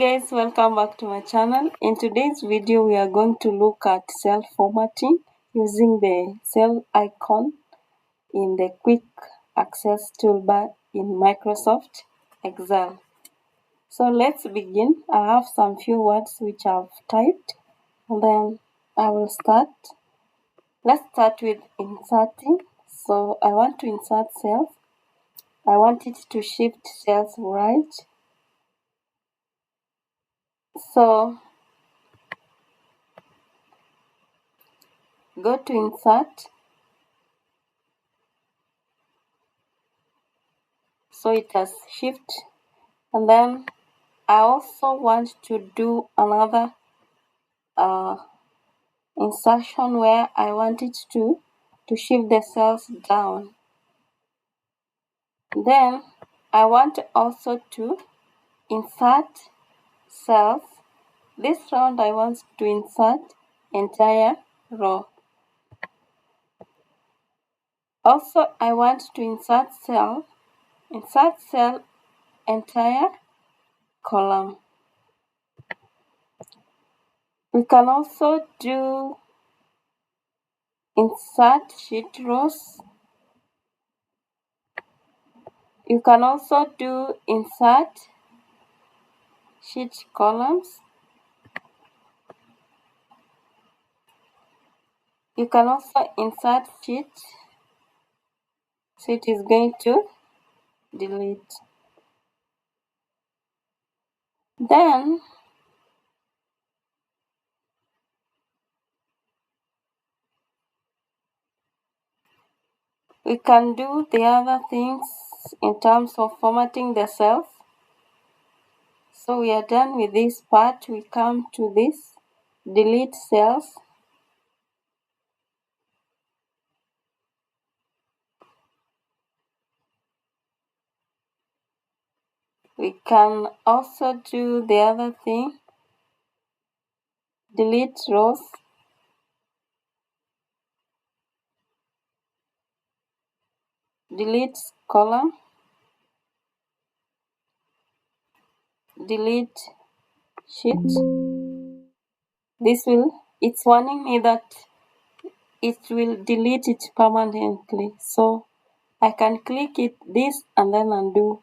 Guys, welcome back to my channel. In today's video we are going to look at cell formatting using the cell icon in the quick access toolbar in Microsoft Excel. So let's begin. I have some few words which I've typed and then I will start. Let's start with inserting. So I want to insert cells. I want it to shift cells right. So go to insert. So it has shift, and then I also want to do another insertion where I want it to shift the cells down. Then I want also to insert cells. This round I want to insert entire row. Also I want to insert cell entire column. We can also do insert sheet rows. You can also do insert sheet columns. You can also insert sheet, so it is going to delete. Then we can do the other things in terms of formatting the cells. So we are done with this part. We come to this delete cells. We can also do the other thing, delete rows. Delete column, delete sheet. It's warning me that it will delete it permanently. So I can click this and then undo.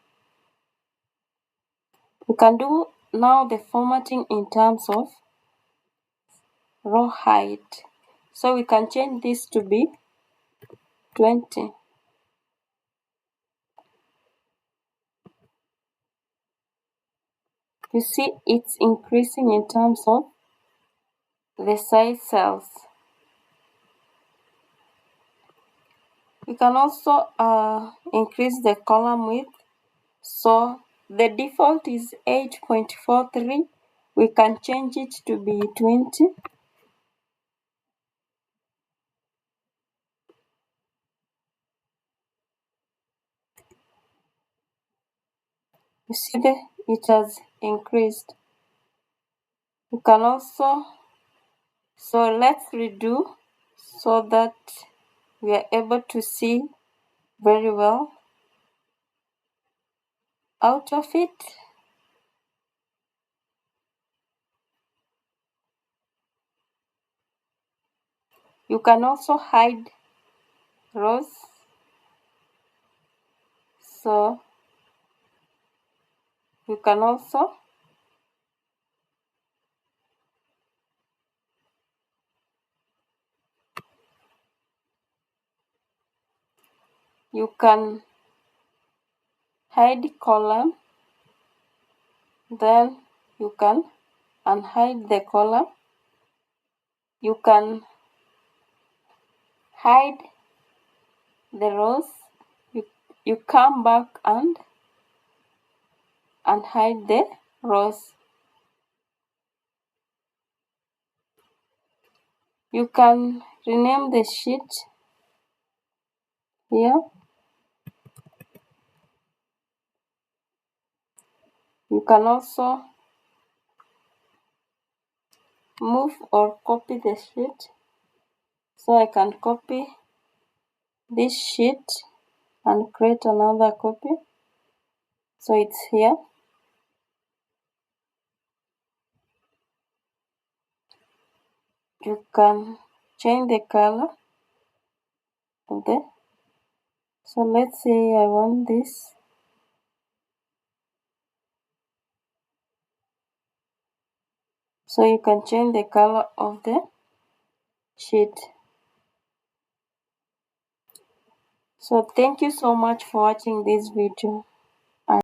We can do now the formatting in terms of row height. So we can change this to be 20. You see it's increasing in terms of the size cells. We can also increase the column width. So the default is 8.43. We can change it to be 20. You see it has increased. You can also, so let's redo so that we are able to see very well out of it. You can also hide rows. So you can also hide column, then you can unhide the column. You can hide the rows. You come back and hide the rows. You can rename the sheet here. You can also move or copy the sheet. So I can copy this sheet and create another copy. So it's here. you can change the color of the, so let's say I want this. So you can change the color of the sheet. So thank you so much for watching this video.